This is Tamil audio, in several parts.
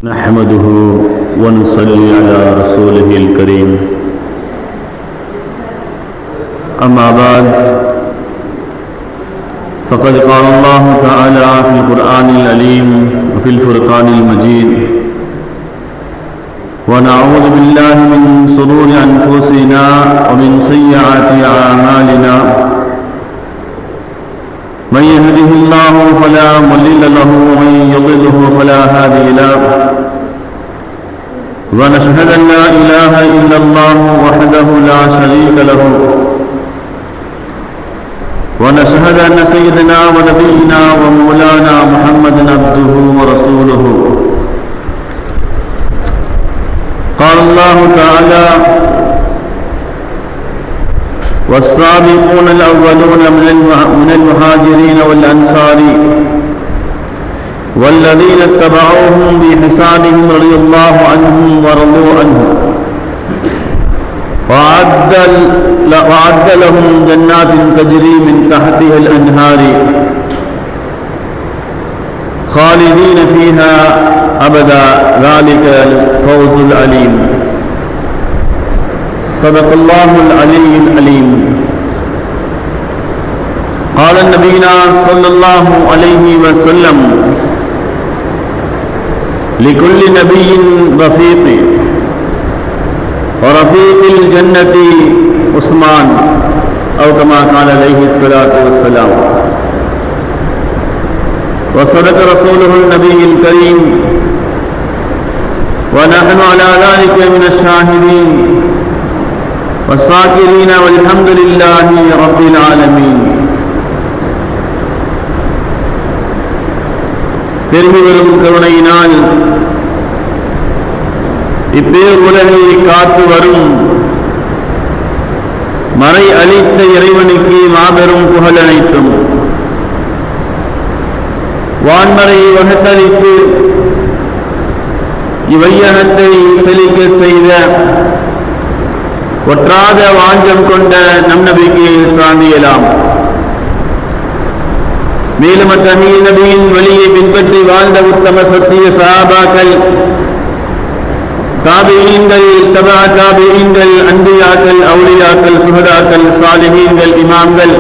نحمده ونصلي على رسوله الكريم أما بعد فقد قال الله تعالى في القرآن العليم وفي الفرقان المجيد ونعوذ بالله من شرور أنفسنا ومن سيئات أعمالنا من يهده الله فلا مضل له ومن يضلله فلا هادي له ونشهد أن لا إله إلا الله وحده لا شريك له ونشهد أن سيدنا ونبينا ومولانا محمدا عبده ورسوله قال الله تعالى والسابقون الأولون من المهاجرين والأنصار والذين اتبعوهم بإحسانهم رضي الله عنهم ورضوا عنه وأعد لهم جنات تجري من تحتها الأنهار خالدين فيها أبدا ذلك الفوز العليم صدق الله العلي العليم قال نبينا صلى الله عليه وسلم لكل نبي رفيق ورفيق الجنة عثمان أو كما قال عليه الصلاة والسلام وصدق رسوله النبي الكريم ونحن على ذلك من الشاهدين والشاكرين والحمد لله رب العالمين. பெருமிவரும் கருணையினால் இப்பேர் உலகை காத்து வரும் மறை அளித்த இறைவனுக்கு மாபெரும் புகழனைத்தும் வான்மறை வகுத்தளித்து இவ்வையகத்தை செழிக்க செய்த ஒற்றாத வாஞ்சம் கொண்ட நம் நபிக்கு சாந்தியலாம். மேலும் அத்தகைய நபியின் வழியை பின்பற்றி வாழ்ந்த உத்தம சத்திய சஹாபாக்கள், தாபிஈன்கள், தபா தாபிஈன்கள், அன்பியாக்கள், அவுலியாக்கள், சுஹதாக்கள், சாலிஹீன்கள், இமாம்கள்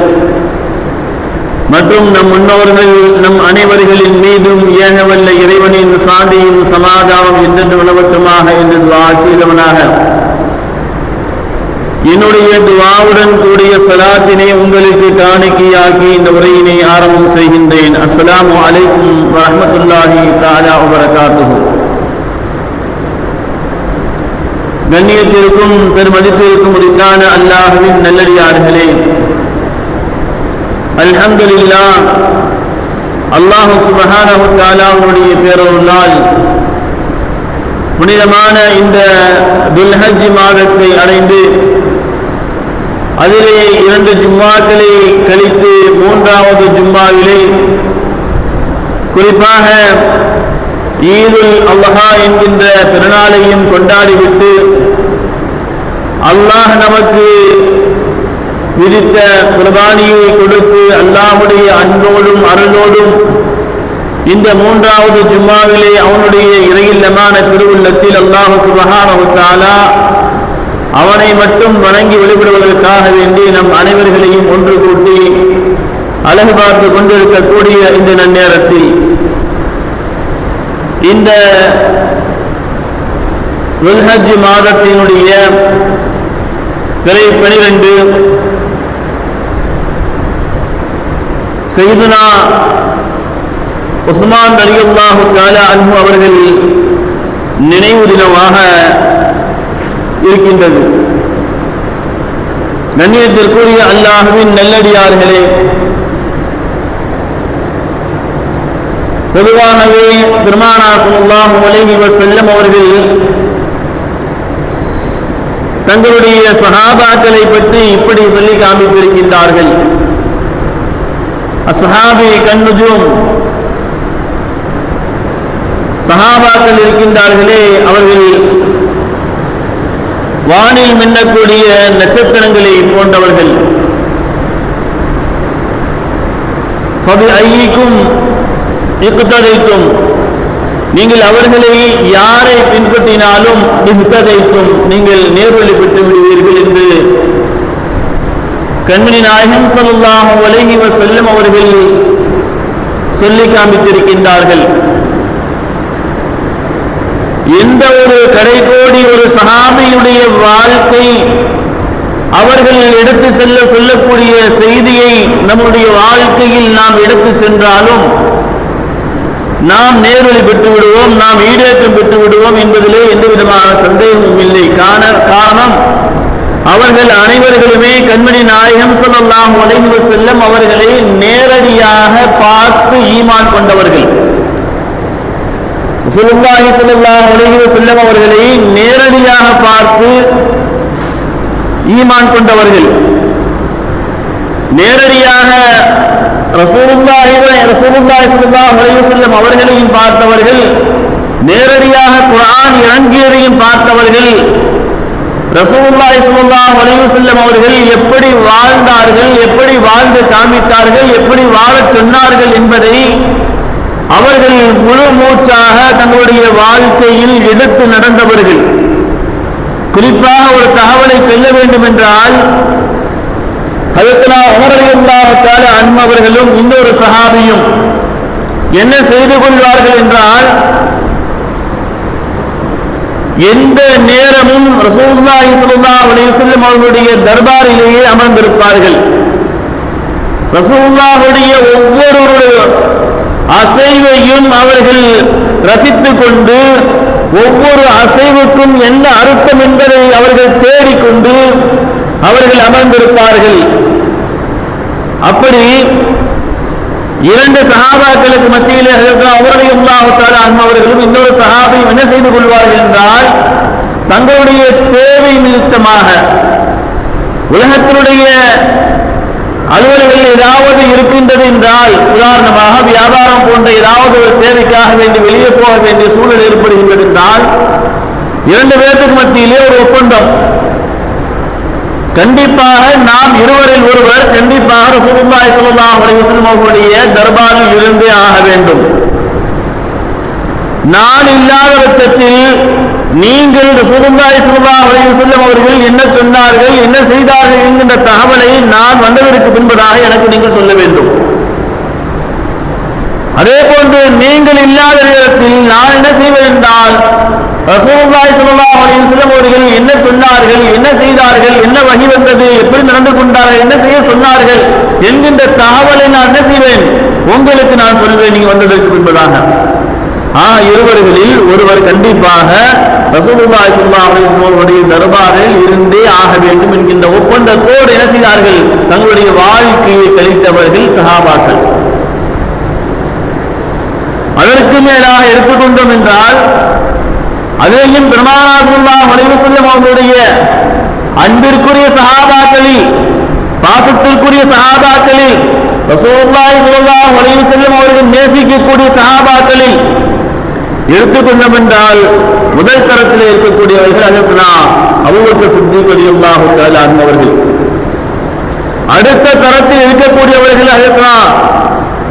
மற்றும் நம் முன்னோர்கள் நம் அனைவர்களின் மீதும் ஏகவல்ல இறைவனின் சாந்தியும் சமாதானம் என்றென்று உணவட்டுமாக என்று துஆ செய்தவனாக என்னுடைய துஆவுடன் கூடிய ஸலாத்தினை உங்களுக்கு காணிக்கையாக்கி இந்த உரையினை ஆரம்பம் செய்கின்றேன். அஸ்ஸலாமு அலைக்கும் வரஹ்மத்துல்லாஹி தஆலா வ பரகாத்துஹு. கண்ணியத்திற்கும் பெருமதிப்பிற்கும் உரித்தான அல்லாஹ்வின் நல்லடியார்களே, அல்ஹம்துலில்லாஹ், அல்லாஹ் சுப்ஹானஹு வ தஆலாவுடைய பேரருளால் புனிதமான இந்த துல்ஹஜ் மாதத்தை அடைந்து அதிலே 2 ஜும்மாக்களை கழித்து 3வது ஜும்மாவிலே குறிப்பாக ஈதுல் அல்ஹா என்கின்ற பெருநாளையும் கொண்டாடிவிட்டு அல்லாஹ் நமக்கு விதித்த குர்பானியை கொடுத்து அல்லாஹ்வுடைய அன்போடும் அருளோடும் இந்த 3வது ஜும்மாவிலே அவனுடைய இறையில்லமான திருவுள்ளத்தில் அல்லாஹ் சுப்ஹானஹு வ தஆலா அவனை மட்டும் வணங்கி வழிபடுவதற்காக வேண்டி நம் அனைவர்களையும் ஒன்று கூட்டி அழகு பார்த்து கொண்டிருக்கக்கூடிய இந்த நன்னேரத்தில் இந்த துல்ஹஜ் மாதத்தினுடைய பிறை 12 சையதுனா உஸ்மான் ரலியல்லாஹு தஆலா அன்ஹு அவர்கள் நினைவு தினமாக இருக்கின்றது. கண்ணியத்திற்குரிய அல்லாஹ்வின் நல்லடியார்களே, பொதுவாகவே பெருமானார் ஸல்லல்லாஹு அலைஹி வஸல்லம் அவர்கள் தங்களுடைய சஹாபாக்களை பற்றி இப்படி சொல்லி காண்பித்திருக்கின்றார்கள். அஸ்ஹாபி கன்னுஜூம், சஹாபாக்கள் இருக்கின்றார்களே அவர்கள் வானில் மின்னக்கூடிய நட்சத்திரங்களை போன்றவர்கள். فبأيكم اقتديتم நீங்கள் அவர்களை யாரை பின்பற்றினாலும் இஹ்ததைத்தும் நீங்கள் நேர்வழி பெற்று விடுவீர்கள் என்று கண்மணி நாயகம் ஸல்லல்லாஹு அலைஹி வஸல்லம் அவர்கள் சொல்லி காண்பித்திருக்கின்றார்கள். எந்த ஒரு கடைக்கோடி ஒரு சஹாபியுடைய வாழ்க்கை அவர்கள் எடுத்து சொல்லக்கூடிய செய்தியை நம்முடைய வாழ்க்கையில் நாம் எடுத்து சென்றாலும் நாம் நேர்வழி பெற்று விடுவோம், நாம் ஈடேற்றம் பெற்று விடுவோம் என்பதிலே எந்த விதமான சந்தேகமும் இல்லை. காரணம் அவர்கள் அனைவர்களுமே கண்மணி நாயகம் ஸல்லல்லாஹு அலைஹி வஸல்லம் அவர்களை நேரடியாக பார்த்து ஈமான் கொண்டவர்கள். ரசூலுல்லாஹி ஸல்லல்லாஹு அலைஹி வஸல்லம் அவர்களை நேரடியாக பார்த்து ஈமான் கொண்டவர்கள். நேரடியாக ரசூலுல்லாஹி ஸல்லல்லாஹு அலைஹி வஸல்லம் அவர்களையும் பார்த்தவர்கள், நேரடியாக குர்ஆன் இறங்கியதையும் பார்த்தவர்கள். ரசூலுல்லாஹி ஸல்லல்லாஹு அலைஹி வஸல்லம் அவர்கள் எப்படி வாழ்ந்தார்கள், எப்படி வாழ்ந்து காமித்தார்கள், எப்படி வாழச் சொன்னார்கள் என்பதை அவர்கள் முழு மூச்சாக தங்களுடைய வாழ்க்கையில் எடுத்து நடந்தவர்கள். குறிப்பாக ஒரு தகவலை சொல்ல வேண்டும் என்றால், ஹஜ்ரத் உமர் ரலியல்லாஹு தஆலா அன்ஹு அவர்களும் இன்னொரு சஹாபியும் என்ன செய்து கொள்வார்கள் என்றால், எந்த நேரமும் ரசூலுல்லாஹி ஸல்லல்லாஹு அலைஹி வஸல்லம் அவர்களுடைய தர்பாரிலேயே அமர்ந்திருப்பார்கள். ரசூலுல்லாஹுடைய ஒவ்வொரு அசைவையும் அவர்கள் ரசித்துக் கொண்டு, ஒவ்வொரு அசைவுக்கும் என்ன அர்த்தம் என்பதை அவர்கள் தேடிக்கொண்டு அவர்கள் அமர்ந்திருப்பார்கள். அப்படி இரண்டு சஹாபாக்களுக்கு மத்தியிலே உமர் ரலியல்லாஹு தஆலா அன்ஹு அவர்களும் இன்னொரு சஹாபியும் என்ன செய்து கொள்வார்கள் என்றால், தங்களுடைய தேவை நிமித்தமாக உலகத்தினுடைய அலுவல்கள் ஏதாவது இருக்கின்றது என்றால், உதாரணமாக வியாபாரம் போன்ற ஏதாவது ஒரு தேவைக்காக வேண்டி வெளியே போக வேண்டிய சூழல் ஏற்படுகின்றது என்றால், இரண்டு பேருக்கு மத்தியிலே ஒரு ஒப்பந்தம். கண்டிப்பாக நாம் இருவரில் ஒருவர் கண்டிப்பாக ரசூலுல்லாஹி ஸல்லல்லாஹு அலைஹி வஸல்லம் அவர்களுடைய தர்பாரில் இருந்தே ஆக வேண்டும். நான் இல்லாத பட்சத்தில் நீங்கள் ரசூலுல்லாஹி ஸல்லல்லாஹு அலைஹி வஸல்லம் அவர்கள் என்ன சொன்னார்கள், என்ன செய்தார்கள் என்கின்ற தகவலை நான் வந்ததற்கு பின்பதாக எனக்கு நீங்கள் சொல்ல வேண்டும். அதே போன்று நீங்கள் இல்லாத நேரத்தில் நான் என்ன செய்வேன் என்றால், ரசூலுல்லாஹி ஸல்லல்லாஹு அலைஹி வஸல்லம் அவர்கள் என்ன சொன்னார்கள், என்ன செய்தார்கள், என்ன வஹி வந்தது, எப்படி நடந்து கொண்டார்கள், என்ன செய்ய சொன்னார்கள் என்கின்ற தகவலை நான் என்ன செய்வேன், உங்களுக்கு நான் சொல்வேன் நீங்க வந்ததற்கு பின்பதாக. இருவர்களில் ஒருவர் கண்டிப்பாக ரசூலுல்லாஹி ஸல்லல்லாஹு அலைஹி வஸல்லம் அவர்களுடைய தர்பாரில் இருந்தே ஆக வேண்டும் என்கின்ற ஒப்பந்தத்தோடு என்ன செய்தார்கள், தங்களுடைய வாழ்க்கையை கழித்தவர்கள் சஹாபாக்கள். அதற்கு மேலாக எடுத்துக்கொண்டோம் என்றால், அதையும் பெருமானார் ஸல்லல்லாஹு அலைஹி வஸல்லம் அவர்களுடைய அன்பிற்குரிய சஹாபாக்களில், பாசத்திற்குரிய சஹாபாக்களில், ரசூலுல்லாஹி ஸல்லல்லாஹு அலைஹி வஸல்லம் அவர்கள் நேசிக்கக்கூடிய சஹாபாக்களில் எடுத்துக்கொண்டோம் என்றால், முதல் தரத்தில் இருக்கக்கூடியவர்கள் அபூபக்கர் சித்திக் ரலியல்லாஹு தஆலா அன்ஹு அவர்கள். அடுத்த தரத்தில் இருக்கக்கூடியவர்கள்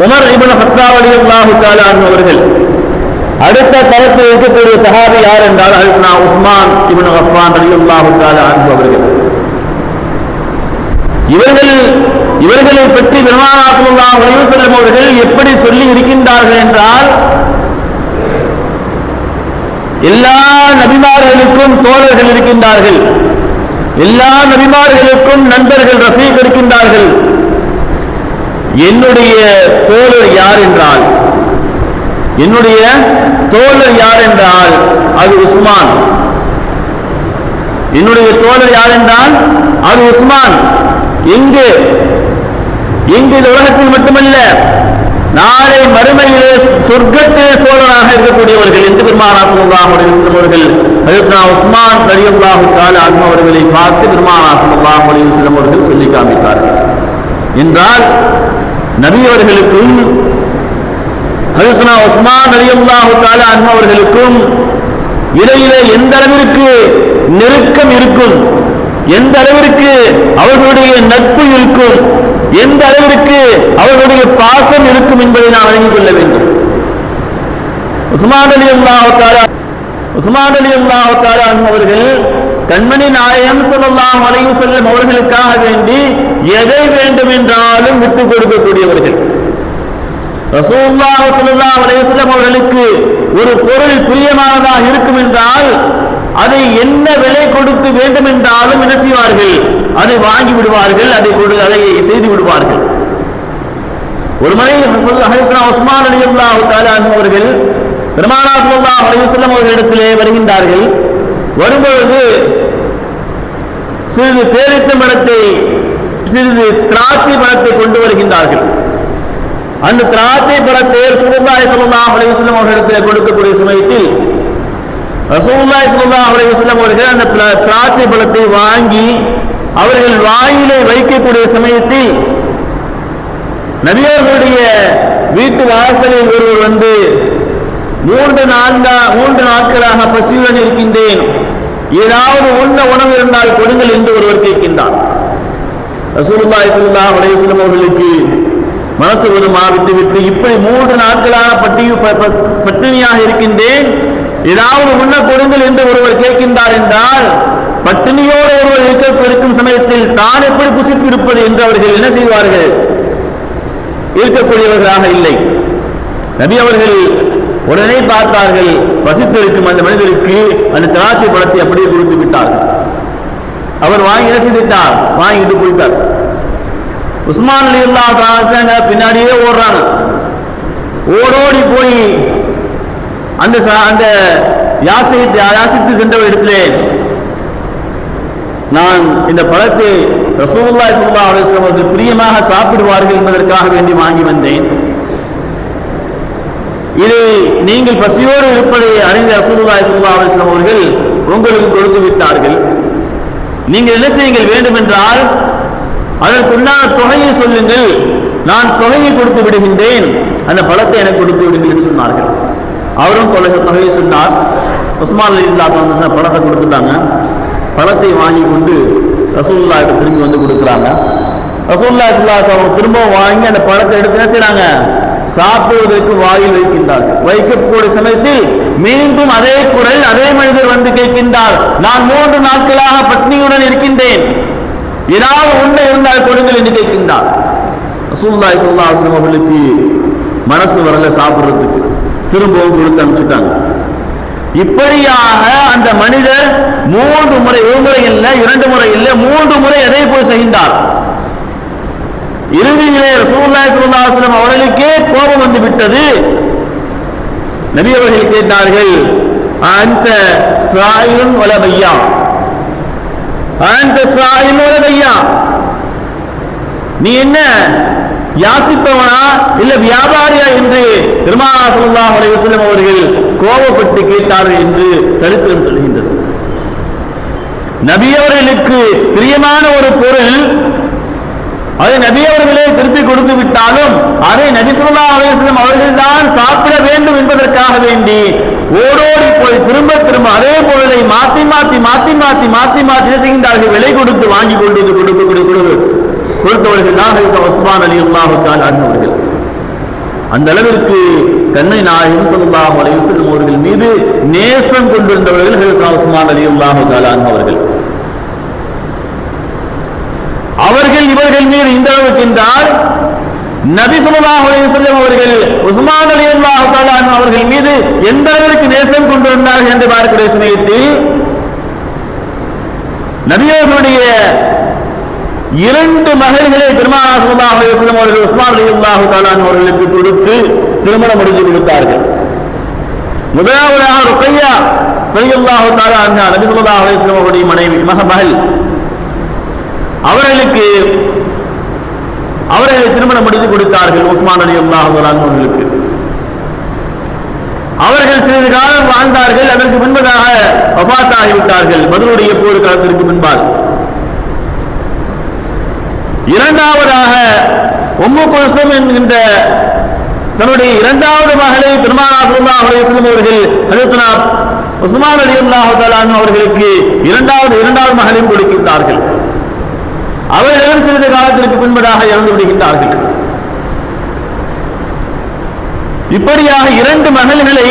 உமர் இப்னு கத்தாப் ரலியல்லாஹு தஆலா அன்ஹு அவர்கள். அடுத்த தரத்தில் இருக்கக்கூடிய சஹாபி யார் என்றால் உஸ்மான் இப்னு அஃபான் ரலியல்லாஹு தஆலா அன்ஹு அவர்கள். இவர்களை பற்றி பெருமானார் ஸல்லல்லாஹு அலைஹி வஸல்லம் அவர்கள் எப்படி சொல்லி இருக்கின்றார்கள் என்றால், எல்லா நபிமார்களுக்கும் தோழர்கள் இருக்கின்றார்கள், எல்லா நபிமார்களுக்கும் நண்பர்கள் ரஃபீக் இருக்கின்றார்கள். என்னுடைய தோழர் யார் என்றால், என்னுடைய தோழர் யார் என்றால் அது உஸ்மான். என்னுடைய தோழர் யார் என்றால் அது உஸ்மான். எங்கு இந்த உலகத்தில் மட்டுமல்ல, நாளை மறுமையிலே சொர்க்கத்திலே தோழராக இருக்கக்கூடியவர்கள் என்று பெருமானார் ஸல்லல்லாஹு அலைஹி வஸல்லம் அவர்கள் உஸ்மான் ரலியல்லாஹு தஆலா அன்ஹு அவர்களை பார்த்து பெருமானார் ஸல்லல்லாஹு அலைஹி வஸல்லம் அவர்கள் சொல்லி காமித்தார்கள். என்றால் நபி அவர்களுக்கும் உஸ்மான் ரலியல்லாஹு தஆலா அன்ஹு அவர்களுக்கும் இடையிலே எந்த அளவிற்கு நெருக்கம் இருக்கும், எந்த அளவிற்கு அவர்களுடைய நட்பு இருக்கும், எந்த அளவிற்கு அவர்களுடைய பாசம் இருக்கும் என்பதை நாம் அறிந்து கொள்ள வேண்டும். உஸ்மான் ரலியல்லாஹு தஆலா அவர்கள் கண்மணி நாயகம் ஸல்லல்லாஹு அலைஹி வஸல்லம் அவர்களுக்காக வேண்டி எதை வேண்டும் என்றாலும் விட்டுக் கொடுக்கக்கூடியவர்கள். ரசூலுல்லாஹி ஸல்லல்லாஹு அலைஹி வஸல்லம் அவர்களுக்கு ஒரு பொருள் பிரியமானதாக இருக்கும் என்றால் அதை என்ன விலை கொடுத்து வேண்டும் என்றாலும் என்ன செய்வார்கள், அதை வாங்கி விடுவார்கள், அதை செய்து விடுவார்கள். ஒரு முறை உஸ்மான் ரலியல்லாஹு தஆலா அவர்கள் பெருமானார் ஸல்லல்லாஹு அலைஹி வஸல்லம் அவர்களிடத்திலே வருகின்றார்கள். வரும்பொழுது சிறிது பேரித்த மரத்தை, சிறிது திராட்சை பழத்தை கொண்டு வருகின்றார்கள். அந்த திராட்சை பழத்தை ரசூலுல்லாஹி ஸல்லல்லாஹு அலைஹி வஸல்லம் அவர்களிடத்திலே கொடுக்கக்கூடிய சமயத்தில் ரசூலுல்லாஹி ஸல்லல்லாஹு அலைஹி வஸல்லம் அவர்கள் அந்த திராட்சை பழத்தை வாங்கி அவர்கள் வாயிலே வைக்கக்கூடிய சமயத்தில் நபி அவர்களுடைய வீட்டு வாசலில் ஒருவர் வந்து 3 நாட்களாக பசியுடன் இருக்கின்றேன், ஏதாவது உண்ண உணவு இருந்தால் கொடுங்கள் என்று ஒருவர் கேட்கின்றார். ரசூலுல்லாஹி ஸல்லல்லாஹு அலைஹி வஸல்லம் அவர்களுக்கு மனசு வருமா, விட்டு இப்படி 3 நாட்களாக பட்டினியாக இருக்கின்றேன், ஏதாவது உண்ண கொடுங்கள் என்று ஒருவர் கேட்கின்றார் என்றால் பட்டினியோடு ஒருவர் இருக்கும் சமயத்தில் தான் எப்படி புசித்து இருப்பது என்று அவர்கள் என்ன செய்வார்கள், இருக்கக்கூடியவர்களாக இல்லை. நபி அவர்கள் உடனே பார்த்தார்கள், பசித்திருக்கும் அந்த மனிதருக்கு அந்த திராட்சை பழத்தை அப்படியே கொடுத்து விட்டார்கள். அவர் வாங்கி என்ன செய்தார், வாங்கிட்டு போயிட்டார். உஸ்மான் ரலியல்லாஹு தஆலா பின்னாடியே ஓடுறாங்க. ஓடோடி போய் அந்த யாசித்து சென்ற இடத்திலே நான் இந்த பழத்தை ரசூலுல்லாஹி ஸல்லல்லாஹு அலைஹி வஸல்லம் அவர்கள் பிரியமாக சாப்பிடுவார்கள் என்பதற்காக வேண்டி வாங்கி வந்தேன். இதை நீங்கள் பசியோடு இருப்பதை அறிந்த ரசூலுல்லாஹி ஸல்லல்லாஹு அலைஹி வஸல்லம் அவர்கள் உங்களுக்கு கொடுத்து விட்டார்கள். நீங்கள் என்ன செய்யுங்கள், வேண்டும் என்றால் அதற்குண்டான தொகையை சொல்லுங்கள், நான் தொகையை கொடுத்து விடுகின்றேன், அந்த பழத்தை எனக்கு கொடுத்து விடுங்கள் என்று சொன்னார்கள். அவரும் தொகையை சொன்னார். உஸ்மான் ரலியல்லாஹு அன்ஹு பழத்தை கொடுத்துட்டாங்க. பழத்தை வாங்கி கொண்டு ரசூலுல்லாஹி திரும்பி வந்து கொடுக்குறாங்க. ரசூலுல்லாஹி ஸல்லல்லாஹு அலைஹி வஸல்லம் திரும்பவும் வாங்கி அந்த பழத்தை எடுத்து என்ன செய்றாங்க, சாப்பிடுவதற்கு வாயில் வைக்கின்றார்கள். வைக்கக்கூடிய சமயத்தில் மீண்டும் அதே குரல், அதே மனிதர் வந்து கேட்கின்றார், நான் 3 நாட்களாக பட்னியுடன் இருக்கின்றேன், ஏதாவது உண்மை இருந்தால் கொடுங்கள் என்று கேட்கின்றார். ரசூலுல்லாஹி ஸல்லல்லாஹு அலைஹி வஸல்லம் அவர்களுக்கு மனசு வரல சாப்பிடுறதுக்கு, திரும்பவும் கொடுத்து அனுப்பிச்சுட்டாங்க. இப்படியாக அந்த மனிதர் 3 முறை, ஒரு முறை இல்லை, 2 முறை இல்லை, 3 முறை எதை போய் செய்கின்றார். இறுதியிலே ரசூலுல்லாஹி ஸல்லல்லாஹு அலைஹி வஸல்லம் அவர்களுக்கே கோபம் வந்து விட்டது. நபி அவர்கள் கேட்டார்கள், அந்த சாயிலுன் வல பையா, அந்த சாயிலுன் வல பையா, நீ என்ன யாசிப்பவனா இல்ல வியாபாரியா என்று பெருமானார் ஸல்லல்லாஹு அலைஹி வஸல்லம் அவர்கள் கோபப்பட்டு கேட்டார்கள் என்று சரித்திரம் சொல்கின்றது. நபி அவர்களுக்கு பிரியமான ஒரு பொருள், அதை நபி அவர்களே திருப்பி கொடுத்து விட்டாலும் அதை நபி ஸல்லல்லாஹு அலைஹி வஸல்லம் அவர்கள் தான் சாப்பிட வேண்டும் என்பதற்காக வேண்டி ஓடோடி போய் திரும்ப திரும்ப அதே பொருளை மாற்றி செய்கின்றார்கள். விலை கொடுத்து வாங்கி கொடுத்தவர்கள் தான் உஸ்மான் ரலியல்லாஹு தஆலா அவர்கள். அந்த அளவிற்கு கண்மணி நாயகம் ஸல்லல்லாஹு அலைஹி வஸல்லம் அவர்கள் மீது நேசம் கொண்டிருந்தவர்கள் உஸ்மான் ரலியல்லாஹு தஆலா அவர்கள். அவர்கள் இவர்கள் மீது இந்த அளவுக்கு என்றால் நபி ஸல்லல்லாஹு அலைஹி வஸல்லம் அவர்கள் உஸ்மான் ரலியல்லாஹு தஆலா அவர்கள் மீது எந்த அளவிற்கு நேசம் கொண்டிருந்தார்கள் என்று பார்க்கிற சமயத்தில் நபி அவர்களுடைய 2 மகள்களை பெருமானார் ஸல்லல்லாஹு அலைஹி வஸல்லம் அவர்கள் உஸ்மான் ரலியல்லாஹு தஆலா அவர்களுக்கு கொடுத்து திருமணம் முடித்து கொடுத்தார்கள். முதலாவதாக ருக்கையா ரலியல்லாஹு தஆலா அன்ஹா, நபி ஸல்லல்லாஹு அலைஹி வஸல்லம் அவருடைய மனைவி, மகள், அவர்களை திருமணம் முடித்து கொடுத்தார்கள் உஸ்மான் ரலியல்லாஹு தஆலா அவர்களுக்கு. அவர்கள் சிறிது காலம் வாழ்ந்தார்கள். அதற்கு முன்பதாக வஃபாத் ஆகிவிட்டார்கள் பத்ருடைய போர் காலத்திற்கு முன்பாக. இரண்டாவதாக உம்மு குல்சும் என்கின்ற தன்னுடைய 2வது மகளை பெருமானார் ஸல்லல்லாஹு அலைஹி வஸல்லம் அவர்கள் ஹஜ்ரத்னா உஸ்மான் ரலியல்லாஹு தஆலா அவர்களுக்கு இரண்டாவது மகளையும் கொடுக்கின்றார்கள். அவர்களும் சிறிது காலத்திற்கு பின்பதாக இறந்து விடுகின்றார்கள். இப்படியாக 2 மகள்களை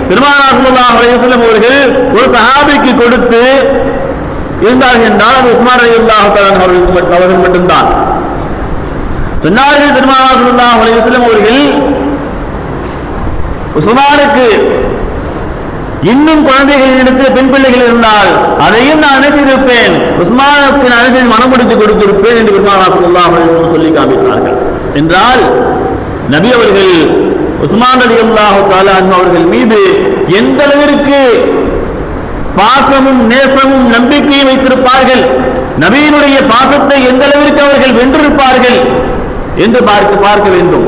பெருமானார் ஸல்லல்லாஹு அலைஹி வஸல்லம் அவர்கள் ஒரு சஹாபிக்கு கொடுத்து இருந்தார்கள் என்றால் அது உஸ்மான் ரலியல்லாஹு தஆலா அவர்கள் மட்டும்தான். சொன்னார்கள் பெருமானார் ஸல்லல்லாஹு அலைஹி வஸல்லம் அவர்கள், உஸ்மானுக்கு இன்னும் குழந்தைகள் இடத்தில் பெண் பிள்ளைகள் இருந்தால் அதையும் நான் என்ன செய்திருப்பேன், உஸ்மானுக்கு நான் செய்து மனம் முடித்து கொடுத்திருப்பேன் என்று பெருமானார் ஸல்லல்லாஹு அலைஹி வஸல்லம் சொல்லி காண்பித்தார்கள். என்றால் நபி அவர்கள் உஸ்மான் ரலியல்லாஹு தஆலா அவர்கள் மீது எந்த அளவிற்கு பாசமும் நேசமும் நம்பிக்கையும் வைத்திருப்பார்கள், நபியினுடைய பாசத்தை எந்த அளவிற்கு அவர்கள் வென்றிருப்பார்கள் என்று பார்க்க வேண்டும்.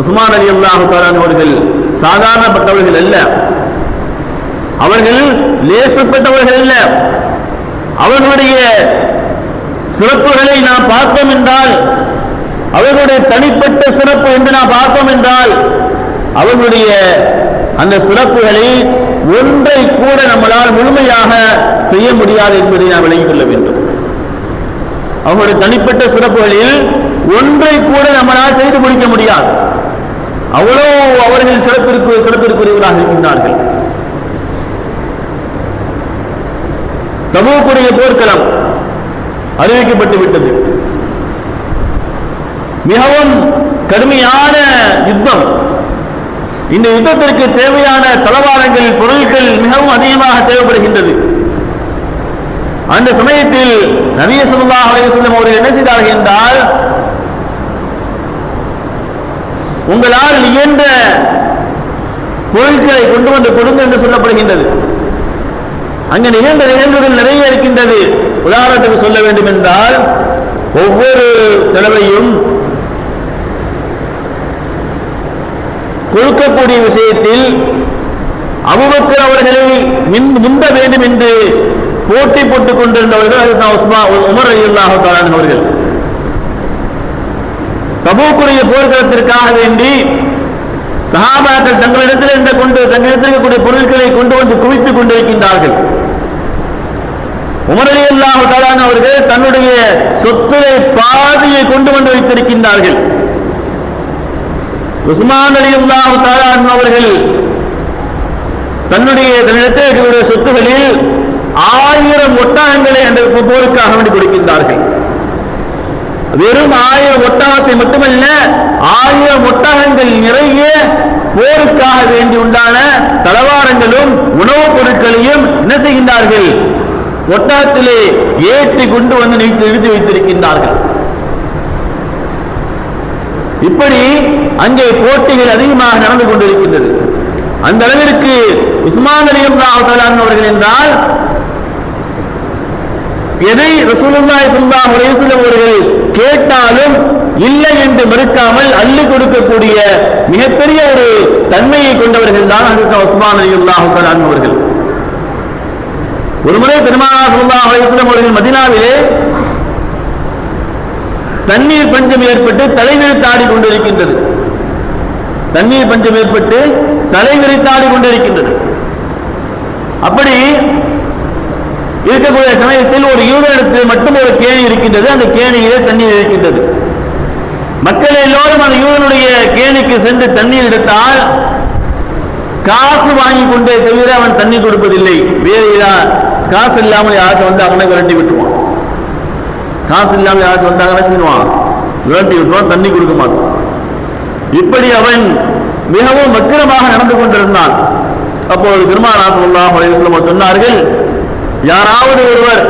உஸ்மான் ரலியல்லாஹு தஆலா அவர்கள் சாதாரணப்பட்டவர்கள் அல்ல, அவர்கள் லேசப்பட்டவர்கள் அல்ல. அவர்களுடைய சிறப்புகளை நாம் பார்த்தோம் என்றால், அவர்களுடைய தனிப்பட்ட சிறப்பு என்று நாம் பார்த்தோம் என்றால், அவர்களுடைய அந்த சிறப்புகளை ஒன்றை கூட நம்மளால் முழுமையாக செய்ய முடியாது என்பதை நாம் விளங்கிக் கொள்ள வேண்டும். அவர்களுடைய தனிப்பட்ட சிறப்புகளில் ஒன்றை கூட நம்மளால் செய்து முடிக்க முடியாது. அவ்வளவு அவர்கள் சிறப்பிற்குரியவர்களாக இருக்கின்றார்கள். தபூக்குடைய போர்க்களம் அறிவிக்கப்பட்டு விட்டது. மிகவும் கடுமையான யுத்தம். இந்த யுத்தத்திற்கு தேவையான தளவாடங்கள், பொருட்கள் மிகவும் அதிகமாக தேவைப்படுகின்றது. அந்த சமயத்தில் நபி ஸல்லல்லாஹு அலைஹி வஸல்லம் அவர்கள் என்ன செய்தார்கள் என்றால், உங்களால் இயன்ற பொருட்களை கொண்டு வந்து கொடுங்க என்று சொல்லப்படுகின்றது. அங்கு நிகழ்ந்த நிகழ்வுகள் நிறைய இருக்கின்றது. உதாரணத்துக்கு சொல்ல வேண்டும் என்றால், ஒவ்வொரு தடவையும் கொடுக்கக்கூடிய விஷயத்தில் அபூபக்கர் அவர்களை முந்த வேண்டும் என்று போட்டி போட்டுக் கொண்டிருந்தவர்கள் உமர் ரலியல்லாஹு தஆலா அவர்கள். தபூக்குடைய போர்க்களத்திற்காக வேண்டி சஹாபாக்கள் தங்களிடத்தில் இருக்கக்கூடிய பொருட்களை கொண்டு வந்து குவித்துக் கொண்டிருக்கின்றார்கள். உமர் ரலியல்லாஹு தஆலா அவர்கள் தன்னுடைய சொத்துரை பாதியை கொண்டு வந்து வைத்திருக்கின்றார்கள். உஸ்மான் ரலியல்லாஹு தஆலா அவர்கள் தன்னிடத்தில் சொத்துகளில் 1000 ஒட்டகங்களை அந்த போருக்காக வேண்டி கொடுக்கின்றார்கள். வெறும் 1000 ஒட்டகத்தை மட்டுமல்ல, 1000 ஒட்டகங்கள் நிறைய போருக்காக வேண்டி உண்டான தளவாடங்களும் உணவுப் பொருட்களையும் என்ன செய்கின்றார்கள், ஒட்டகத்திலே ஏற்றி கொண்டு வந்து நிறுத்தி வைத்திருக்கின்றார்கள். இப்படி அங்கே போட்டிகள் அதிகமாக நடந்து கொண்டிருக்கின்றது. அந்த அளவிற்கு உஸ்மான் ரலியல்லாஹு தஆலா அவர்கள் என்றால், எதை ரசூலுல்லாஹி ஸல்லல்லாஹு அலைஹி வஸல்லம் அவர்கள் கேட்டாலும் இல்லை என்று மறுக்காமல் அள்ளி கொடுக்கக்கூடிய மிகப்பெரிய ஒரு தன்மையை கொண்டவர்கள் தான் ஹஜ்ரத் உஸ்மான் ரலியல்லாஹு தஆலா அவர்கள். ஒருமுறை பெருமானார் ஸல்லல்லாஹு அலைஹி வஸல்லம் அவர்கள் மதீனாவிலே தண்ணீர் பஞ்சம் ஏற்பட்டு தலைவிரித்தாடி கொண்டிருக்கின்றது. தண்ணீர் பஞ்சம் ஏற்பட்டு தலைவிரித்தாடி கொண்டிருக்கின்றது. அப்படி இருக்கக்கூடிய சமயத்தில் ஒரு யூதனிடத்தில் மட்டும் ஒரு கேணி இருக்கின்றது. அந்த கேணியிலே தண்ணீர் இருக்கின்றது. மக்கள் எல்லோரும் அந்த யூதனுடைய கேணிக்கு சென்று தண்ணீர் எடுத்தால் காசு வாங்கி கொண்டே தவிர அவன் தண்ணி கொடுப்பதில்லை. வேறு காசு இல்லாமல் யாராச்சும் வந்து அவனை விரட்டி விட்டுருவான். காசு இல்லாமல் யாராச்சும் வந்தாங்கன்னா செய்வான், விரட்டி விட்டுவான், தண்ணி கொடுக்க மாட்டான். இப்படி அவன் மிகவும் வக்கிரமாக நடந்து கொண்டிருந்தான். அப்போது பெருமானார் ஸல்லல்லாஹு அலைஹி வஸல்லம் சொன்னார்கள், யாராவது ஒருவர்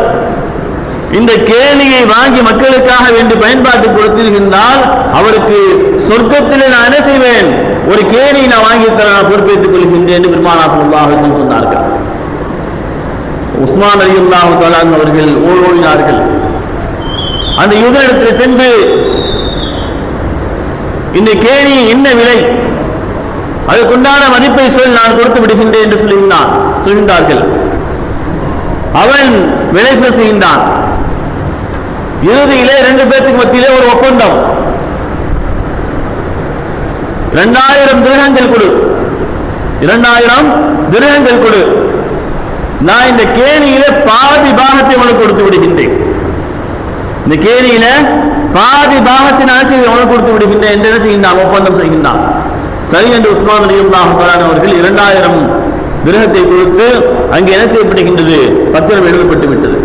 இந்த கேணியை வாங்கி மக்களுக்காக வேண்டி பயன்பாட்டுக்கு கொடுத்திருந்தால் அவருக்கு சொர்க்கத்திலே நான் என்ன செய்வேன், ஒரு கேணியை நான் வாங்கி தர நான் பொறுப்பேற்றுக் கொள்கின்றேன் என்று பெருமானார் ஸல்லல்லாஹு அலைஹி வஸல்லம் சொன்னார்கள். உஸ்மான் ரலியல்லாஹு தஆலா அவர்கள் ஓடினார்கள். அந்த யூதனிடத்தில் சென்று இந்த கேணி என்ன விலை, அதுக்குண்டான மதிப்பை சொல், நான் கொடுத்து விடுகின்றேன் என்று சொல்கின்றார்கள். அவன் விலை பேசுகின்றான். இறுதியிலே 2 பேருக்கு மத்தியிலே ஒரு ஒப்பந்தம். 2000 திர்ஹங்கள் கொடு, 2000 திர்ஹங்கள் கொடு, நான் இந்த கேணியில பாதி பாகத்தை உனக்கு கொடுத்து விடுகின்றேன். இந்த கேணியில பாதி பாகத்தின் ஆட்சியை உனக்கு கொடுத்து விடுகின்றேன் என்று என்ன செய்கின்றான், ஒப்பந்தம் செய்கின்றான். சரி என்று உஸ்மான் ரலியல்லாஹு தஆலா அவர்கள் 2000 திரகத்தை கொடுத்து அங்கே என்ன செய்யப்படுகின்றது, பத்திரம் எழுதப்பட்டு விட்டது.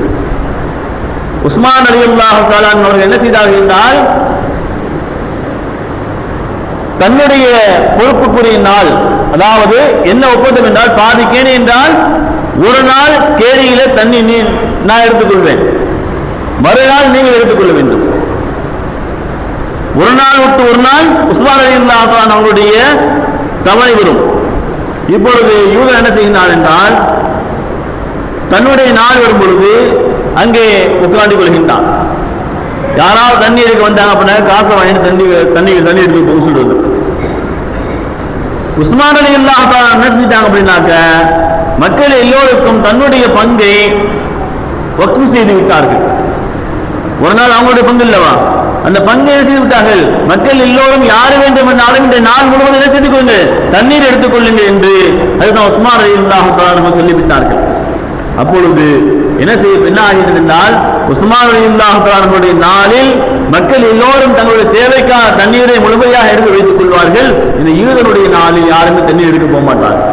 உஸ்மான் ரலியல்லாஹு தஆலா அவர்கள் என்ன செய்தார்கள் என்றால், தன்னுடைய பொறுப்புக்குரிய நாள், அதாவது என்ன ஒப்பந்தம் என்றால், பாதி கேணி என்றால் ஒரு நாள் கேணியில தண்ணி நான் எடுத்துக்கொள்வேன், மறுநாள் நீங்கள் எடுத்துக்கொள்ள வேண்டும். ஒரு நாள் விட்டு ஒரு நாள் உஸ்மான் ரலியல்லாஹு தஆலா அவருடைய தவணை வரும். இப்பொழுது யூதன் என்ன செய்கிறான் என்றால், தன்னுடைய நாள் வரும் பொழுது அங்கே உட்கார்ந்து கொள்கின்றான். யாராவது தண்ணி எடுக்க வந்தாங்க அப்படின்னா காசை வாங்கிட்டு தண்ணி எடுத்து போக சொல்றது. உஸ்மான் ரலியல்லாஹு தஆலா என்ன செஞ்சிட்டாங்க அப்படின்னாக்க, மக்கள் எல்லோருக்கும் தன்னுடைய பங்கை வக்ஃப் செய்து விட்டார்கள். ஒரு நாள் அவங்களுடைய பங்கு இல்லவா, அந்த பங்கை என்ன செய்து விட்டார்கள், மக்கள் எல்லோரும் யாரு வேண்டும் என்றாலும் இந்த நாள் முழுவதும் என்ன செய்து கொண்டு தண்ணீர் எடுத்துக் கொள்ளுங்கள் என்று அதுதான் உஸ்மான் ரலியல்லாஹு தஆலா சொல்லிவிட்டார்கள். அப்பொழுது என்ன ஆகிறது என்றால், உஸ்மான் ரலியல்லாஹு தஆலா நாளில் மக்கள் எல்லோரும் தங்களுடைய தேவைக்கான தண்ணீரை முழுமையாக எடுத்து வைத்துக் கொள்வார்கள். இந்த யூதனுடைய நாளில் யாருமே தண்ணீர் எடுக்க போக மாட்டார்கள்.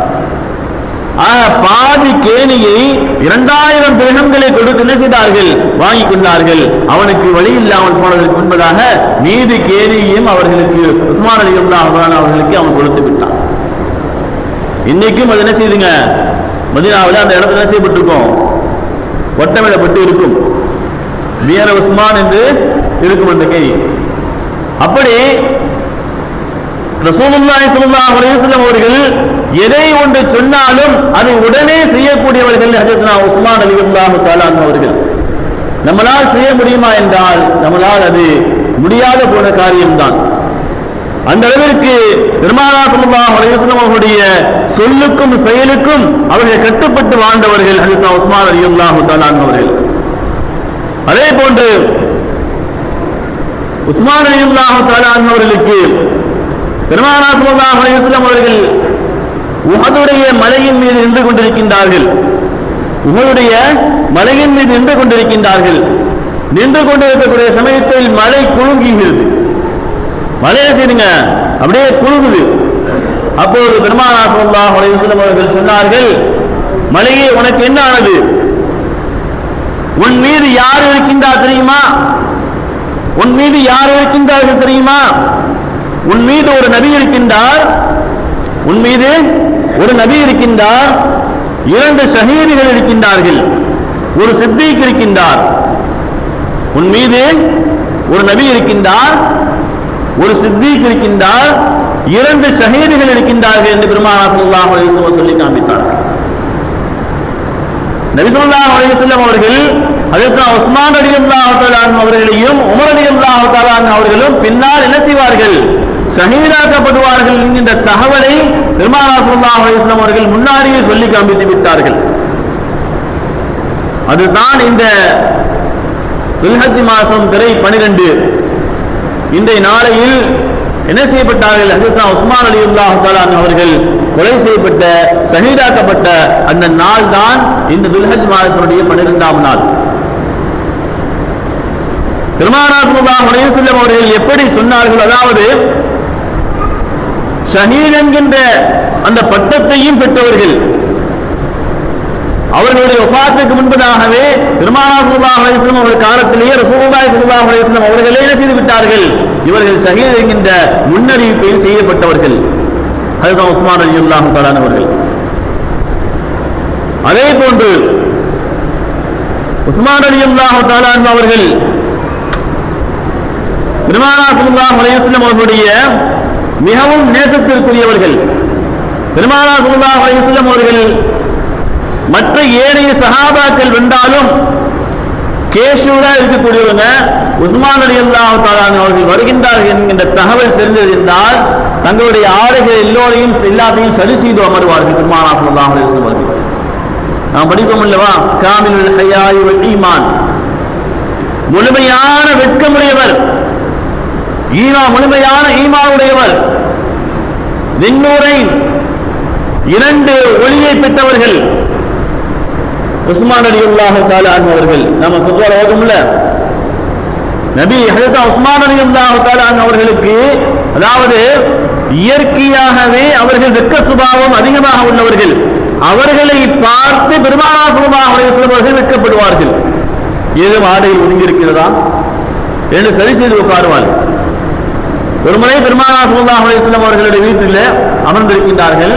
பாதி கேணியை 2000 திரகங்களை கொடுத்து என்ன செய்தார்கள், வாங்கி கொண்டார்கள். அவனுக்கு வழி இல்லாமல் போனதற்கு முன்பதாக மீது கேணியையும் அவர்களுக்கு உஸ்மான் ரலியல்லாஹு தஆலா அவர்களுக்கு அவன் கொடுத்து விட்டான். இன்னைக்கும் அது என்ன செய்யுதுங்க, மதீனாவில் அந்த இடத்துல என்ன செய்யப்பட்டிருக்கும், ஒட்டமிடப்பட்டு இருக்கும், வீர உஸ்மான் என்று இருக்கும் அந்த கேணி. அப்படி ரசூலுல்லாஹி ஸல்லல்லாஹு அலைஹி வஸல்லம் அவர்கள் எதை ஒன்று சொன்னாலும் அதை உடனே செய்யக்கூடியவர்கள் ஹஜ்ரத்னா உஸ்மான் ரலியல்லாஹு தஆலா அவர்கள். நம்மளால் செய்ய முடியுமா என்றால் நம்மளால் அது முடியாத போன காரியம்தான். அந்த அளவிற்கு பெருமானார் ஸல்லல்லாஹு அலைஹி வஸல்லம் அவர்களுடைய சொல்லுக்கும் செயலுக்கும் அவர்கள் கட்டுப்பட்டு வாழ்ந்தவர்கள் ஹஜ்ரத்னா உஸ்மான் ரலியல்லாஹு தஆலா அவர்கள். அதே போன்று உஸ்மான் ரலியல்லாஹு தஆலா அவர்களுக்கு பெருமானார் ஸல்லல்லாஹு அலைஹி வஸல்லம் அவர்கள் உஹதுடைய மலையின் மீது நின்று கொண்டிருக்கின்றார்கள். உஹதுடைய மலையின் மீது நின்று கொண்டிருக்கின்றார்கள். நின்று கொண்டிருக்கக்கூடிய சமயத்தில் மலை குலுங்குகிறது. மலையை செய்யுங்க அப்படியே குலுங்குது. அப்போது பெருமானார் ஸல்லல்லாஹு அலைஹி வஸல்லம் அவர்கள் சொன்னார்கள், மலையே உனக்கு என்ன ஆனது, உன் மீது யார் இருக்கின்றார் தெரியுமா, உன் மீது யார் இருக்கின்றார்கள் தெரியுமா, உன் மீது ஒரு நபி இருக்கின்றார், உன் மீது ஒரு நபி இருக்கின்றார், 2 ஷஹீதுகள் இருக்கின்றார்கள், ஒரு சித்தீக் இருக்கின்றார். உன் மீது ஒரு நபி இருக்கின்றார், ஒரு சித்தீக் இருக்கின்றார், 2 ஷஹீதுகள் இருக்கின்றார்கள் என்று பெருமானார் ஸல்லல்லாஹு அலைஹி வஸல்லம் சொல்லி காண்பித்தார்கள். நபி ஸல்லல்லாஹு அலைஹி வஸல்லம் அவர்கள் ஹஜ்ரத் உஸ்மான் ரலியல்லாஹு தஆலா அவர்களையும் உமர் ரலியல்லாஹு தஆலா அவர்களும் பின்னால் என்ன செய்வார்கள், ஷஹீதாக்கப்படுவார்கள் என்கின்ற தகவலை பெருமானார் ஸல்லல்லாஹு அலைஹி வஸல்லம் அவர்கள் முன்னாடியே சொல்லி காண்பித்து விட்டார்கள். அதுதான் இந்த துல்ஹஜ் மாதம் பிறை 12 இன்றைய நாளையில் என்ன செய்யப்பட்டார்கள், ஹஜ்ரத் உஸ்மான் ரலியல்லாஹு தஆலா அவர்கள் கொலை செய்யப்பட்ட ஷஹீதாக்கப்பட்ட அந்த நாள் தான் இந்த துல்ஹஜ் மாதத்தினுடைய 12ஆம் நாள். பெருமானார் ஸல்லல்லாஹு அலைஹி வஸல்லம் அவர்கள் எப்படி சொன்னார்கள், அதாவது ஷஹீத் என்கின்ற அந்த பட்டத்தையும் பெற்றவர்கள், அவர்களுடைய வஃபாத்துக்கு முன்பதாகவே பெருமானார் ஸல்லல்லாஹு அலைஹி வஸல்லம் அவர்கள் காலத்திலேயே ரசூலுல்லாஹி ஸல்லல்லாஹு அலைஹி வஸல்லம் அவர்களே என்ன செய்து விட்டார்கள், இவர்கள் ஷஹீத் என்கின்ற முன்னறிவிப்பையும் செய்யப்பட்டவர்கள் ஹஜ்ரத் உஸ்மான் ரலியல்லாஹு தஆலா அவர்கள். அதே போன்று உஸ்மான் ரலியல்லாஹு தஆலா அவர்கள் பெருமானார் ஸல்லல்லாஹு அலைஹி வஸல்லம் அவர்களுடைய மிகவும் நேசத்திற்குரியவர்கள். பெருமானார் ஸல்லல்லாஹு அலைஹி வஸல்லம் அவர்கள் மற்ற ஏனைய சஹாபாக்கள் வென்றாலும் கேஷூரா இருக்கக்கூடியவங்க உஸ்மான் ரலியல்லாஹு தஆலா அவர்கள் வருகின்றார்கள் என்கின்ற தகவல் தெரிந்திருந்தால் தங்களுடைய ஆடைகள் எல்லாத்தையும் சரி செய்து அமர்வார்கள். பெருமானார் ஸல்லல்லாஹு அலைஹி வஸல்லம் அவர்கள் நாம் படிப்போம் அல்லவா, காமிலுல் ஹயாஇ வல் ஈமான், முழுமையான வெட்கமுடையவர், முழுமையான ஈமானுடையவர், விண்ணூரை 2 ஒளியை பெற்றவர்கள் உஸ்மான் ரலியல்லாஹு தஆலா அவர்கள். நம்ம குர்ஆன் ஓதும்ல, நபி ஹஜ்ரத் உஸ்மான் ரலியல்லாஹு தஆலா அவர்களுக்கு, அதாவது இயற்கையாகவே அவர்கள் வெட்க சுபாவம் அதிகமாக உள்ளவர்கள். அவர்களை பார்த்து பெருமானார் ஸல்லல்லாஹு அலைஹி வஸல்லம் அவர்கள் வெட்கப்படுவார்கள். ஏதோ ஆடையில் ஒதுங்கியிருக்கிறதா என்று சரி செய்து உட்காருவார்கள். ஒருமுறை பெருமானார் ஸல்லல்லாஹு அலைஹி வஸல்லம் அவர்களுடைய வீட்டில் அமர்ந்திருக்கின்றார்கள்.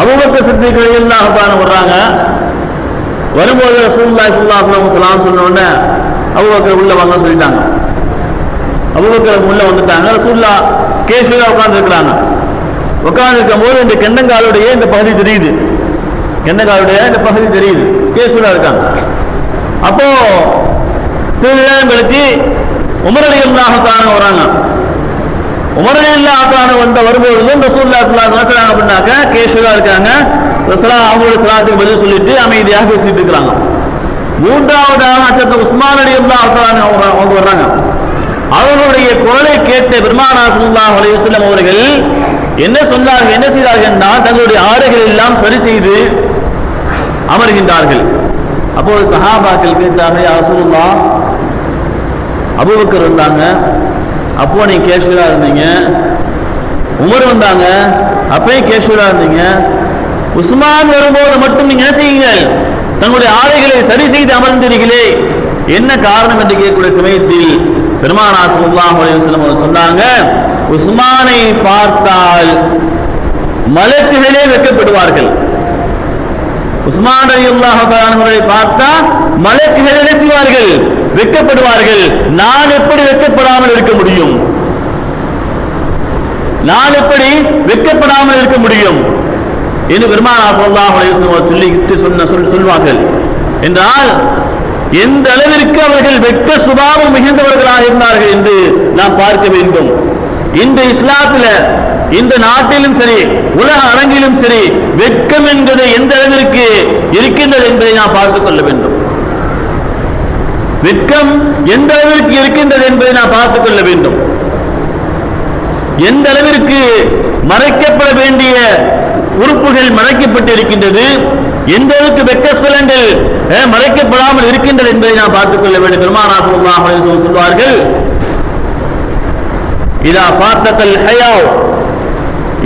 அபூபக்கர் சித்திக் ரலியல்லாஹு அன்ஹு வர்றாங்க. வரும்போது ரசூலுல்லாஹி ஸல்லல்லாஹு அலைஹி வஸல்லம் சலாம் சொன்ன உடனே அபூபக்கர் உள்ள வாங்க சொல்லிட்டாங்க. அபூபக்கர் உள்ள வந்துட்டாங்க. ரசூலுல்லாஹ் கேஷுவலா உட்கார்ந்து இருக்கிறாங்க. உட்கார்ந்து இருக்கும் போது இந்த கெண்டங்காலுடைய இந்த பகுதி தெரியுது. கெண்டங்காலுடைய இந்த பகுதி தெரியுது. கேஷுவலா இருக்காங்க. அப்போ சிறிது நேரம் கழிச்சு உமர் ரலியல்லாஹு அன்ஹு வராங்க. உமர் ரலியல்லாஹு அன்ஹு வந்த வரும்போது ரசூலுல்லாஹி ஸல்லல்லாஹு அலைஹி வஸல்லம் அப்படின்னாக்க கேஷுவலா இருக்காங்க. ரசூலுல்லாஹ் அவங்களோட ஸலாத்துக்கு பதில் சொல்லிட்டு அமைதியாக பேசிட்டு இருக்காங்க. மூன்றாவதாக ஹஜ்ரத் உஸ்மான் ரலியல்லாஹு அன்ஹு அவங்க வர்றாங்க. அவர்களுடைய குரலை கேட்ட பெருமானார் ஸல்லல்லாஹு அலைஹி வஸல்லம் அவர்கள் என்ன சொன்னார்கள், என்ன செய்தார்கள் என்றால் தங்களுடைய ஆடைகள் எல்லாம் சரி செய்து அமர்கின்றார்கள். அப்போது சஹாபாக்கள் கேட்டார்கள், யா ரசூலுல்லாஹ், அபூபக்கர் வந்தாங்க, அப்போ நீங்க கேஷுவலா இருந்தீங்க. உமர் வந்தாங்க, அப்பயும் கேஷுவலா இருந்தீங்க. உஸ்மான் வரும்போது மட்டும் நீங்க என்ன செய்யுங்கள், தங்களுடைய ஆடைகளை சரி செய்து அமர்ந்தீர்களே, என்ன காரணம் என்று கேட்கக்கூடிய சமயத்தில் பெருமானார் ஸல்லல்லாஹு அலைஹி வஸல்லம் சொன்னாங்க, உஸ்மானை பார்த்தால் மலக்குகளே வெட்கப்படுவார்கள். உஸ்மான் ரலியல்லாஹு அன்ஹுவை பார்த்தா மலக்குகள் என்ன செய்வார்கள், வெட்கப்படுவார்கள். நான் எப்படி வெட்கப்படாமல் இருக்க முடியும்? நான் எப்படி வெட்கப்படாமல் இருக்க முடியும் என்று பெருமானார் ஸல்லல்லாஹு அலைஹி வஸல்லம் சொல்வார்கள். என்றால் எந்த அளவிற்கு அவர்கள் வெட்க சுபாவம் மிகுந்தவர்களாக இருந்தார்கள் என்று நாம் பார்க்க வேண்டும். இந்த இஸ்லாத்தில் இந்த நாட்டிலும் சரி உலக அரங்கிலும் சரி வெட்கம் என்பது எந்த அளவிற்கு இருக்கின்றது என்பதை நாம் பார்த்துக் கொள்ள வேண்டும். வெட்கம் எந்த அளவிற்கு இருக்கின்றது என்பதை நாம் பார்த்துக் கொள்ள வேண்டும். எந்த அளவிற்கு மறைக்கப்பட வேண்டிய உறுப்புகள் மறைக்கப்பட்டு இருக்கின்றது, எந்த அளவுக்கு வெட்கஸ்தலங்கள் மறைக்கப்படாமல் இருக்கின்றது என்பதை நாம் பார்த்துக் கொள்ள வேண்டும். பெருமானார் ஸல்லல்லாஹு அலைஹி வஸல்லம் சொல்வார்கள், இதா ஃபாத்தகல் ஹயாவ்,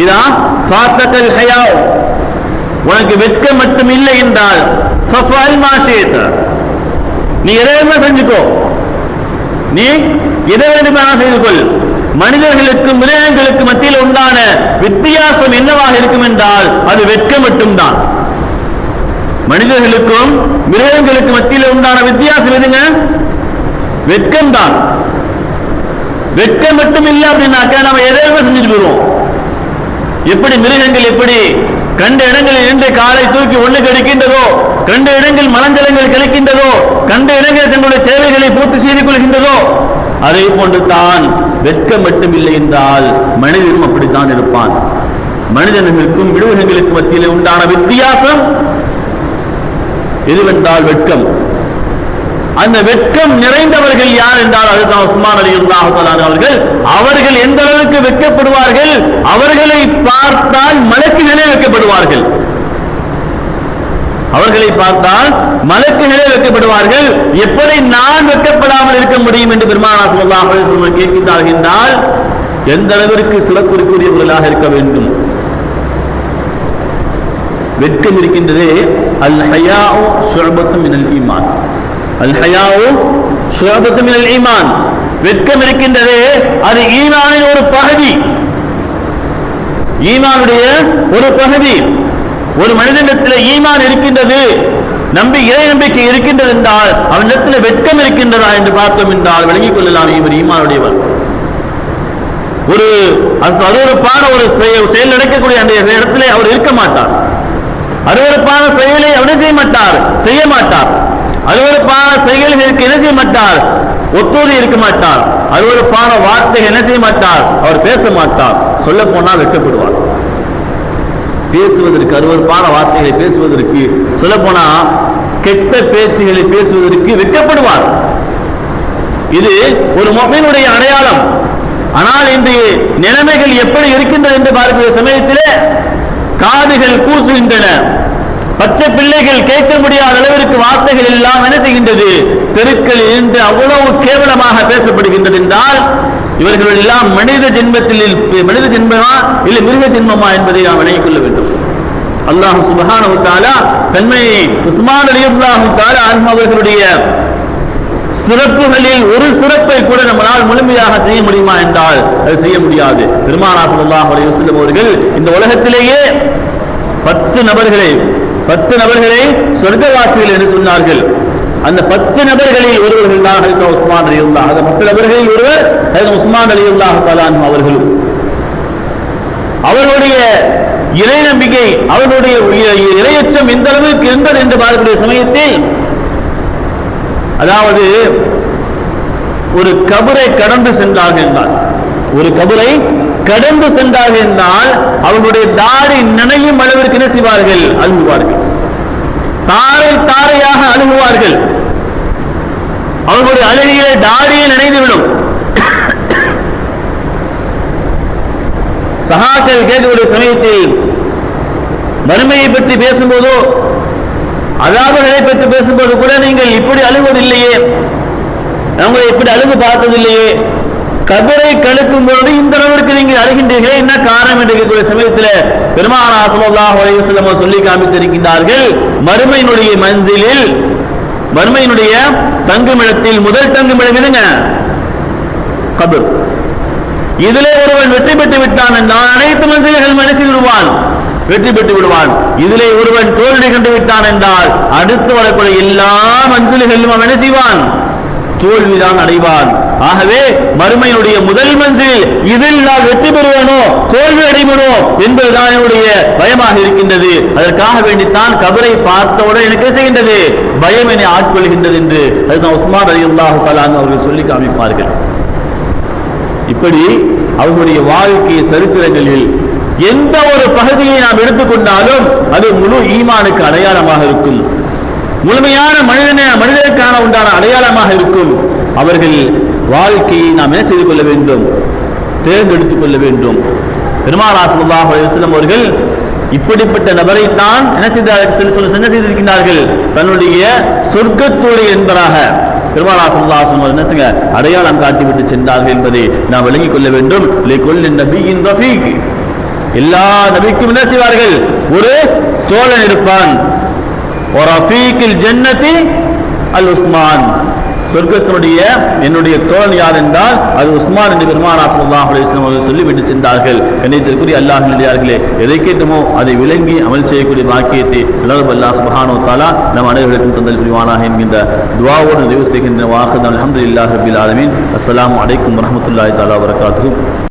இதா ஃபாத்தகல் ஹயாவ், உனக்கு வெட்கம் மட்டும் இல்லை என்றால் ஃபஃஅல் மா ஷி'த, நீ எதை வேண்டுமா செஞ்சுக்கோ, நீ எதை வேண்டுமா செய்து கொள். மனிதர்களுக்கும் மிருகங்களுக்கு மத்தியில் உண்டான வித்தியாசம் என்னவாக இருக்கும் என்றால் அது வெட்கம் மட்டும்தான். மனிதர்களுக்கும் மிருகங்களுக்கு மத்தியில் உண்டான வித்தியாசம் எதுங்க? வெட்கம்தான். வெட்கம் மட்டும் இல்லை அப்படின்னாக்க நம்ம எதையுமே செஞ்சுட்டு போயிருவோம். எப்படி மிருகங்கள் எப்படி கண்ட இடங்களில் நின்று காலை தூக்கி ஒண்ணுக்கு எடுக்கின்றதோ, கண்ட இடங்கள் மலஞ்சலங்கள் கழிக்கின்றதோ, கண்ட இடங்கள் தங்களுடைய தேவைகளை பூர்த்தி செய்து கொள்கின்றதோ, அதே போன்று தான் வெட்கம் மட்டும் இல்லை என்றால் மனிதனும் அப்படித்தான் இருப்பான். மனிதர்களுக்கும் மிருகங்களுக்கு மத்தியில் உண்டான வித்தியாசம் எதுவென்றால் வெட்கம். அந்த வெட்கம் நிறைந்தவர்கள் யார் என்றால் அதுதான் உஸ்மான் ரலியல்லாஹு தஆலா அவர்கள். அவர்கள் எந்த அளவுக்கு வெட்கப்படுவார்கள், அவர்களை பார்த்தால் மலக்குகளே வெட்கப்படுவார்கள். அவர்களை பார்த்தால் மலக்குகளே வெட்கப்படுவார்கள். எப்படி நான் வெட்கப்படாமல் இருக்க முடியும் என்று பெருமானார் ஸல்லல்லாஹு அலைஹி வஸல்லம் கேட்கிறார்கள் என்றால் எந்த அளவிற்கு சிறப்புக்குரியவர்களாக இருக்க வேண்டும். வெட்கம் இருக்கின்றதே, அல் ஹயாஉ ஷுஅபத்தும் மினல் ஈமான், அல் ஹயாஉ ஷுஅபத்தும் மினல் ஈமான், வெட்கம் இருக்கின்றதே அது ஈமானின் ஒரு பகுதி, ஈமானுடைய ஒரு பகுதி. ஒரு மனிதனிடத்தில் ஈமான் இருக்கின்றது, இறை நம்பிக்கை இருக்கின்றது என்றால் அவனிடத்தில் வெட்கம் இருக்கின்றதா என்று பார்த்தோம் என்றால் விளங்கிக் கொள்ளலாம் இவர் ஈமானுடையவர். ஒரு அருவருப்பான ஒரு செயல் நடக்கக்கூடிய அந்த இடத்திலே அவர் இருக்க மாட்டார். அருவருப்பான செயலை அவர் செய்ய மாட்டார். அருவருப்பான செயல்களுக்கு என்ன செய்ய மாட்டார், ஒத்துழைப்பு இருக்க மாட்டார். அருவருப்பான வார்த்தைகள் என்ன செய்ய மாட்டார், அவர் பேச மாட்டார். சொல்ல போனால் வெட்கப்படுவார். பேசுவதற்கு, அருவருப்பான வார்த்தைகளை பேசுவதற்கு, சொல்ல போனா கெட்ட பேச்சுகளை பேசுவதற்கு வெட்கப்படுவார். இது ஒரு முஃமினுடைய அடையாளம். ஆனால் இன்று நிலைமைகள் எப்படி இருக்கின்றது என்று பார்க்கிற சமயத்திலே காதுகள் கூசுகின்றன, பச்சை பிள்ளைகள் கேட்க முடியாத அளவிற்கு வார்த்தைகள் எல்லாம் என்ன செய்கின்றது, தெருக்களில் இன்று அவ்வளவு கேவலமாக பேசப்படுகின்றது என்றால் இவர்கள் எல்லாம் மனித ஜென்மமா இல்லை மிருக ஜென்மமா என்பதை நாம் விளங்கிக் கொள்ள வேண்டும். அல்லாஹ் சுப்ஹானஹு வ தஆலா தன்மையை உஸ்மான் ரலியல்லாஹு தஆலா அன்ஹு அவர்களுடைய சிறப்புகளில் ஒரு சிறப்பை கூட நம்மளால் முழுமையாக செய்ய முடியுமா என்றால் அது செய்ய முடியாது. பெருமானார் ஸல்லல்லாஹு அலைஹி வஸல்லம் அவர்கள் இந்த உலகத்திலேயே 10 நபர்களை சொர்க்கவாசிகள் என்று சொன்னார்கள். அந்த 10 நபர்களில் ஒருவர்கள் தான் ஹஜ்ரத் உஸ்மான் ரலியல்லாஹு அந்த 10 நபர்களில் ஒருவர் ஹஜ்ரத் உஸ்மான் ரலியல்லாஹு தஆலா அன்ஹு அவர்களும். அவர்களுடைய இறை நம்பிக்கை, அவர்களுடைய இறையச்சம் எந்த அளவுக்கு இருந்தது என்று பார்க்கக்கூடிய சமயத்தில், அதாவது ஒரு கபரை கடந்து சென்றார்கள் என்றால் அவர்களுடைய தாடி நினையும் அளவிற்கு என்ன செய்வார்கள்? அழுகுவார்கள். தாரையாக அழுகுவார்கள். அவர்களுடைய அழுகையிலே தாடியை நினைந்துவிடும். சஹாக்கள் கேட்கக்கூடிய சமயத்தில் மறுமையை பற்றி பேசும்போதோ அதாபுகளை பற்றி பேசும்போது கூட நீங்கள் இப்படி அழுவதில்லையே, நாங்கள் இப்படி அழுது பார்த்ததில்லையே, கபரை கழுக்கும் போது இந்த அளவிற்கு நீங்கள் அழுகின்றீர்களே, என்ன காரணம் என்று கேட்கக்கூடிய சமயத்தில் பெருமானார் ஸல்லல்லாஹு அலைஹி வஸல்லம் சொல்லி காமித்திருக்கின்றார்கள், மறுமையினுடைய மன்சிலில், மறுமையினுடைய தங்குமிடத்தில் முதல் தங்குமிடம் எதுங்க? கபர். இதிலே ஒருவன் வெற்றி பெற்று விட்டான் என்றால் அனைத்து மன்சில்கள் மனசில் விடுவான், வெற்றி பெற்று விடுவான். இதிலே ஒருவன் தோல்வி கண்டு விட்டான் என்றால் அடுத்து வரக்கூடிய எல்லா மன்சில்களிலும் அவன் என்ன செய்வான்? தோல்விதான் அடைவான். ஆகவே மறுமையினுடைய முதல் மன்சில் இதில் நான் வெற்றி பெறுவேனோ தோல்வி அடைவனோ என்பதுதான் என்னுடைய பயமாக இருக்கின்றது. அதற்காக வேண்டித்தான் கபரை பார்த்தவுடன் எனக்கு செய்கின்றது, பயம் என்னை ஆட்கொள்கின்றது என்று அதுதான் உஸ்மான் ரலியல்லாஹு தஆலா அவர்கள் சொல்லி காமிப்பார்கள். இப்படி அவர்களுடைய வாழ்க்கை சரித்திரங்களில் எந்த ஒரு பகுதியை நாம் எடுத்துக்கொண்டாலும் அது முழு ஈமானுக்கு அடையாளமாக இருக்கும், முழுமையான மனிதனுக்கான உண்டான அடையாளமாக இருக்கும். அவர்கள் வாழ்க்கையை நாம் என்ன செய்து கொள்ள வேண்டும்? தேர்ந்தெடுத்துக் கொள்ள வேண்டும். பெருமானார் ஸல்லல்லாஹு அலைஹி வஸல்லம் அவர்கள் இப்படிப்பட்ட நபரைத்தான் என்ன செய்திருக்கிறார்கள்? தன்னுடைய சொர்க்கத்துடைய என்பதாக பெருமானார் ஸல்லல்லாஹு அலைஹி வஸல்லம் என்ன செய்ய அடையாளம் காட்டிவிட்டு சென்றார்கள் என்பதை நாம் விளங்கிக் கொள்ள வேண்டும். லிகுல்லி நபியின் ரஃபீக், எல்லா நபிக்கும் என்ன செய்வார்கள்? ஒரு தோழன் இருப்பான். ரஃபீக்கில் ஜன்னதி அல் உஸ்மான், சொர்க்கத்தினுடைய என்னுடைய தோழன் யார் என்றால் அது உஸ்மான் என்று பெருமானார் ஸல்லல்லாஹு அலைஹி வஸல்லம் அவர்கள் சொல்லிவிட்டு சென்றார்கள். கண்ணியத்திற்குரிய அல்லாஹ்வின் நல்லடியார்களே, எதை கேட்டோமோ அதை விளங்கி அமல் செய்யக்கூடிய பாக்கியத்தை அல்லாஹ் சுப்ஹானஹு வ தஆலா நம் அனைவருக்கும் தந்தல் புரிவானாக என்கின்ற துஆவோடு நிறைவு செய்கின்ற வாஹித் அல்ஹம்துலில்லாஹி ரப்பில் ஆலமீன். அஸ்ஸலாமு அலைக்கும் வரஹ்மத்துல்லாஹி தஆலா வபரகாத்துஹு.